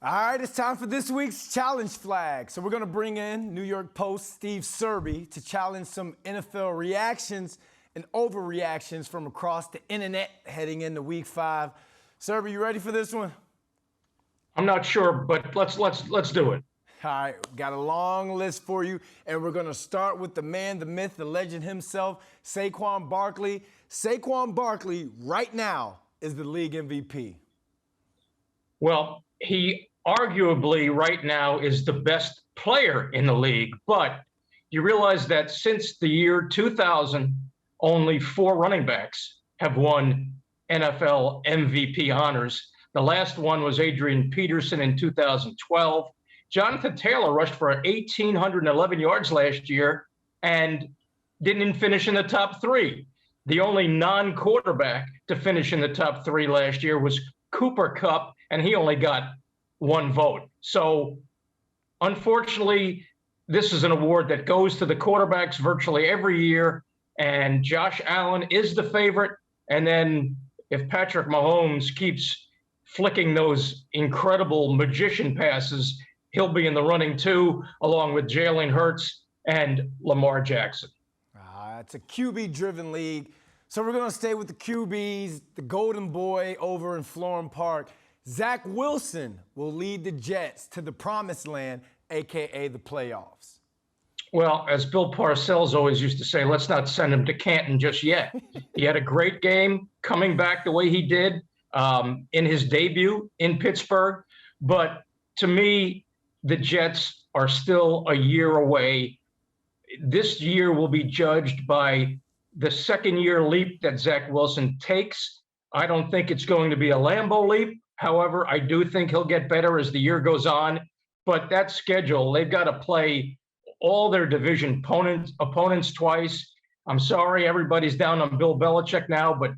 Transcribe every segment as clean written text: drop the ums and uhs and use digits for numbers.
All right, it's time for this week's challenge flag. So we're going to bring in New York Post Steve Serby to challenge some NFL reactions and overreactions from across the internet heading into Week 5. Serby, you ready for this one? I'm not sure, but let's do it. All right, got a long list for you, and we're going to start with the man, the myth, the legend himself, Saquon Barkley. Saquon Barkley right now is the league MVP. Well, he arguably right now is the best player in the league, but you realize that since the year 2000, only 4 running backs have won NFL MVP honors. The last one was Adrian Peterson in 2012. Jonathan Taylor rushed for 1,811 yards last year and didn't finish in the top 3. The only non-quarterback to finish in the top 3 last year was Cooper Kupp, and he only got 1 vote. So, unfortunately, this is an award that goes to the quarterbacks virtually every year, and Josh Allen is the favorite. And then if Patrick Mahomes keeps flicking those incredible magician passes, he'll be in the running too, along with Jalen Hurts and Lamar Jackson. It's a QB-driven league. So we're going to stay with the QBs, the golden boy over in Florham Park. Zach Wilson will lead the Jets to the promised land, a.k.a. the playoffs. Well, as Bill Parcells always used to say, let's not send him to Canton just yet. He had a great game coming back the way he did in his debut in Pittsburgh. But to me, the Jets are still a year away. This year will be judged by the second-year leap that Zach Wilson takes. I don't think it's going to be a Lambeau leap. However, I do think he'll get better as the year goes on. But that schedule, they've got to play all their division opponents twice. I'm sorry, everybody's down on Bill Belichick now, but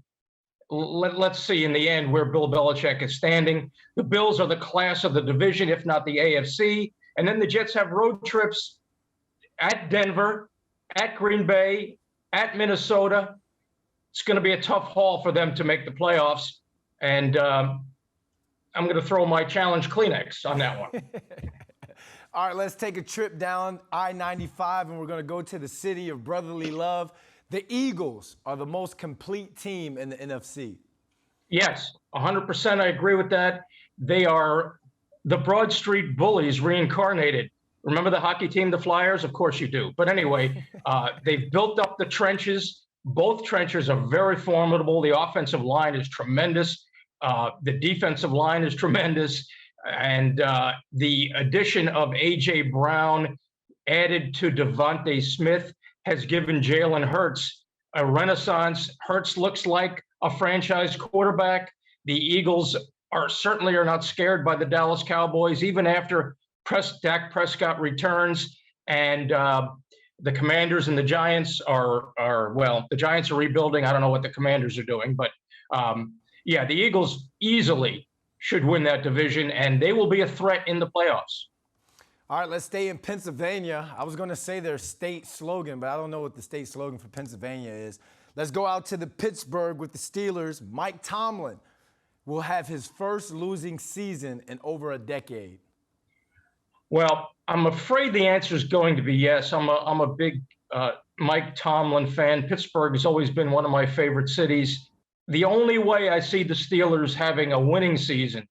let's see in the end where Bill Belichick is standing. The Bills are the class of the division, if not the AFC. And then the Jets have road trips at Denver, at Green Bay, at Minnesota. It's going to be a tough haul for them to make the playoffs. And I'm going to throw my challenge Kleenex on that one. All right, let's take a trip down I-95, and we're going to go to the city of brotherly love. The Eagles are the most complete team in the NFC. Yes, 100% I agree with that. They are the Broad Street Bullies reincarnated. Remember the hockey team, the Flyers? Of course you do. But anyway, they've built up the trenches. Both trenches are very formidable. The offensive line is tremendous. The defensive line is tremendous. And the addition of A.J. Brown added to Devontae Smith has given Jalen Hurts a renaissance. Hurts looks like a franchise quarterback. The Eagles certainly are not scared by the Dallas Cowboys, even after Dak Prescott returns. And the Commanders and the Giants the Giants are rebuilding. I don't know what the Commanders are doing, but yeah, the Eagles easily should win that division, and they will be a threat in the playoffs. All right, let's stay in Pennsylvania. I was going to say their state slogan, but I don't know what the state slogan for Pennsylvania is. Let's go out to the Pittsburgh with the Steelers. Mike Tomlin will have his first losing season in over a decade. Well, I'm afraid the answer is going to be yes. I'm a big Mike Tomlin fan. Pittsburgh has always been one of my favorite cities. The only way I see the Steelers having a winning season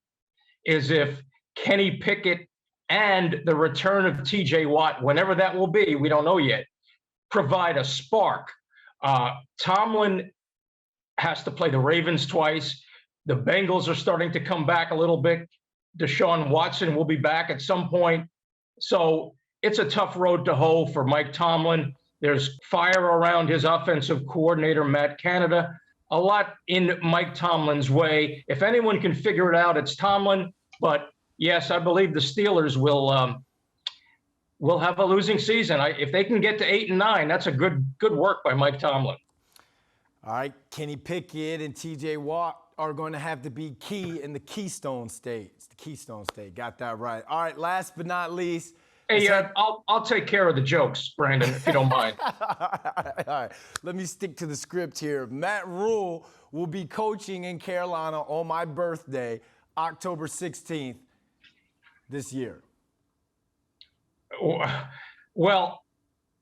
is if Kenny Pickett and the return of T.J. Watt, whenever that will be, we don't know yet, provide a spark. Tomlin has to play the Ravens twice. The Bengals are starting to come back a little bit. Deshaun Watson will be back at some point. So it's a tough road to hoe for Mike Tomlin. There's fire around his offensive coordinator, Matt Canada. A lot in Mike Tomlin's way. If anyone can figure it out, it's Tomlin. But yes, I believe the Steelers will have a losing season. If they can get to 8-9, that's a good work by Mike Tomlin. All right, Kenny Pickett and T.J. Watt are going to have to be key in the Keystone State. It's the Keystone State. Got that right. All right, last but not least. Hey, I'll take care of the jokes, Brandon, if you don't mind. All right, let me stick to the script here. Matt Rule will be coaching in Carolina on my birthday, October 16th. this year? Well,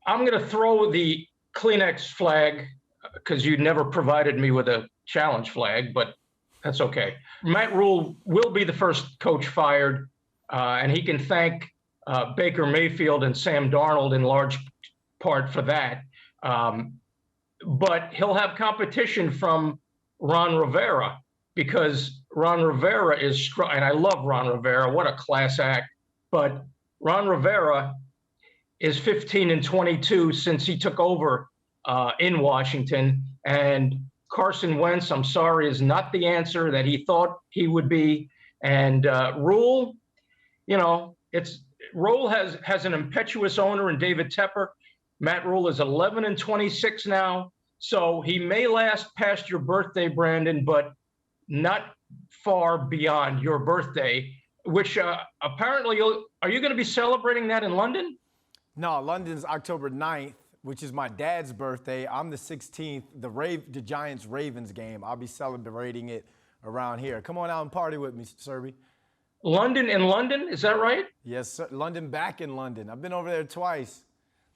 I'm going to throw the Kleenex flag because you never provided me with a challenge flag, but that's okay. Matt Rule will be the first coach fired, and he can thank Baker Mayfield and Sam Darnold in large part for that. But he'll have competition from Ron Rivera because Ron Rivera is strong, and I love Ron Rivera. What a class act. But Ron Rivera is 15-22 since he took over in Washington. And Carson Wentz, I'm sorry, is not the answer that he thought he would be. And Rule, Rule has an impetuous owner in David Tepper. Matt Rule is 11-26 now. So he may last past your birthday, Brandon, but not far beyond your birthday, which apparently are you going to be celebrating that in London? No, London's October 9th, which is my dad's birthday. I'm the 16th, the Giants-Ravens game. I'll be celebrating it around here. Come on out and party with me, Serby. London in London, is that right? Yes, sir. London back in London. I've been over there twice.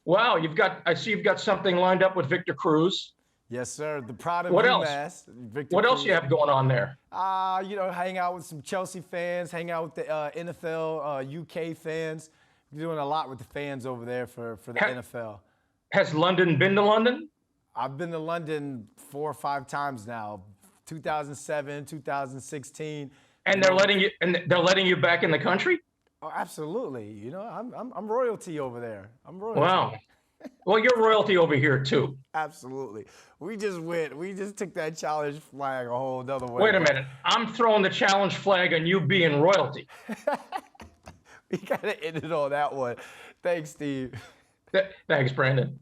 Wow, I see you've got something lined up with Victor Cruz. Yes, sir. The Pride of What else? Victor what Cruz. else you have going on there? Hang out with some Chelsea fans, hang out with the NFL, UK fans. We're doing a lot with the fans over there for the NFL. Has London been to London? I've been to London 4 or 5 times now. 2007, 2016. And they're letting you back in the country? Oh, absolutely. I'm royalty over there. I'm royalty. Wow. Well, you're royalty over here too. Absolutely. We just took that challenge flag a whole other way. Wait a minute. I'm throwing the challenge flag on you being royalty. We got to end it on that one. Thanks, Steve. Thanks, Brandon.